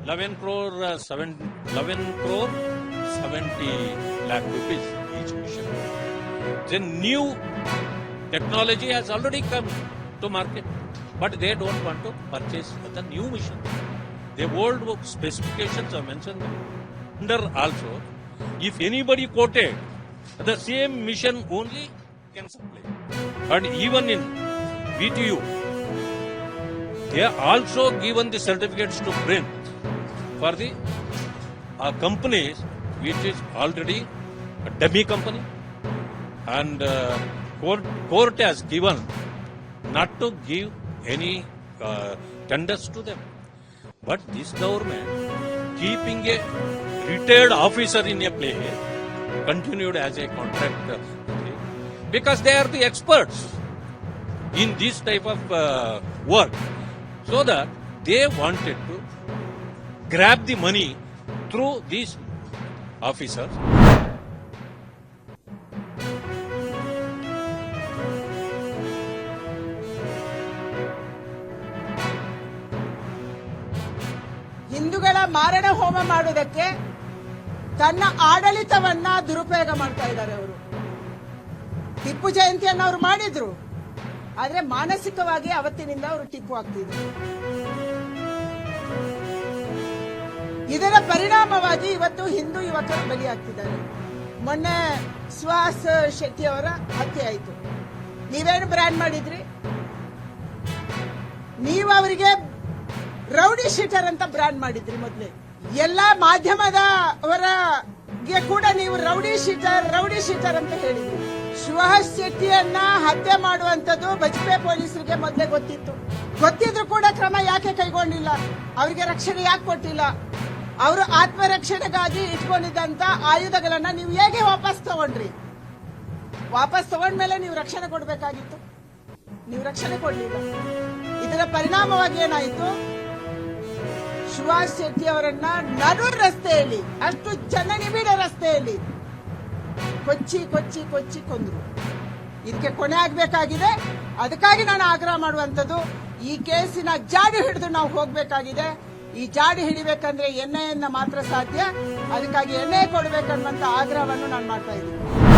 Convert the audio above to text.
11 crore, 11 crore 70 lakh rupees each mission. The new technology has already come to market, but they don't want to purchase the new mission. The old specifications are mentioned under also. If anybody quoted, the same mission only can supply. And even in BTU, they are also given the certificates to print for the companies which is already a dummy company, and court has given not to give any tenders to them. But this government, keeping a retired officer in a place, continued as a contract because they are the experts in this type of work, so that they wanted to grab the money through these officers. ಹಿಂದೂಗಳ ಮಾರಣ ಹೋಮ ಮಾಡುವುದಕ್ಕೆ ತನ್ನ ಆಡಳಿತವನ್ನ ದುರುಪಯೋಗ ಮಾಡ್ತಾ ಇದ್ದಾರೆ ಅವರು. ಟಿಪ್ಪು ಜಯಂತಿಯನ್ನು ಅವರು ಮಾಡಿದ್ರು, ಆದ್ರೆ ಮಾನಸಿಕವಾಗಿ ಅವತ್ತಿನಿಂದ ಅವರು ಟಿಪ್ಪು ಆಗ್ತಿದ್ರು. ಇದರ ಪರಿಣಾಮವಾಗಿ ಇವತ್ತು ಹಿಂದೂ ಯುವಕರು ಬಲಿಯಾಗ್ತಿದ್ದಾರೆ. ಮೊನ್ನೆ ಸುಹಾಸ್ ಶೆಟ್ಟಿ ಅವರ ಹತ್ಯೆ ಆಯಿತು. ನೀವೇನು ಬ್ರ್ಯಾಂಡ್ ಮಾಡಿದ್ರಿ? ನೀವು ಅವರಿಗೆ ರೌಡಿ ಶೀಟರ್ ಅಂತ ಬ್ರ್ಯಾಂಡ್ ಮಾಡಿದ್ರಿ. ಮೊದಲೇ ಎಲ್ಲಾ ಮಾಧ್ಯಮದ ಅವರಿಗೆ ಕೂಡ ನೀವು ರೌಡಿ ಶೀಟರ್ ಅಂತ ಹೇಳಿದ್ರಿ. ಸುಹಾಸ್ ಶೆಟ್ಟಿಯನ್ನ ಹತ್ಯೆ ಮಾಡುವಂತದ್ದು ಬಜ್ಪೆ ಪೊಲೀಸರಿಗೆ ಮೊದಲೇ ಗೊತ್ತಿದ್ರು ಕೂಡ ಕ್ರಮ ಯಾಕೆ ಕೈಗೊಂಡಿಲ್ಲ? ಅವರಿಗೆ ರಕ್ಷಣೆ ಯಾಕೆ ಕೊಟ್ಟಿಲ್ಲ? ಅವರು ಆತ್ಮರಕ್ಷಣೆಗಾಗಿ ಇಟ್ಕೊಂಡಿದ್ದಂತ ಆಯುಧಗಳನ್ನ ನೀವು ಹೇಗೆ ವಾಪಸ್ ತಗೊಂಡ್ರಿ? ವಾಪಸ್ ತಗೊಂಡ್ಮೇಲೆ ನೀವು ರಕ್ಷಣೆ ಕೊಡಬೇಕಾಗಿತ್ತು, ನೀವು ರಕ್ಷಣೆ ಕೊಡ್ಲಿಲ್ಲ. ಇದರ ಪರಿಣಾಮವಾಗಿ ಏನಾಯಿತು? ಸುಹಾಸ್ ಶೆಟ್ಟಿ ಅವರನ್ನ ನಡು ರಸ್ತೆಯಲ್ಲಿ, ಅಷ್ಟು ಜನನಿಬಿಡ ರಸ್ತೆಯಲ್ಲಿ ಕೊಚ್ಚಿ ಕೊಂದ್ರು. ಇದಕ್ಕೆ ಕೊನೆ ಆಗ್ಬೇಕಾಗಿದೆ. ಅದಕ್ಕಾಗಿ ನಾನು ಆಗ್ರಹ ಮಾಡುವಂತದ್ದು, ಈ ಕೇಸಿನ ಜಾಡು ಹಿಡಿದು ನಾವು ಹೋಗ್ಬೇಕಾಗಿದೆ. ಈ ಜಾಡು ಹಿಡಿಬೇಕಂದ್ರೆ ಎಣ್ಣೆಯನ್ನ ಮಾತ್ರ ಸಾಧ್ಯ. ಅದಕ್ಕಾಗಿ ಎಣ್ಣೆ ಕೊಡಬೇಕನ್ನುವಂತ ಆಗ್ರಹವನ್ನು ನಾನು ಮಾಡ್ತಾ ಇದ್ದೀನಿ.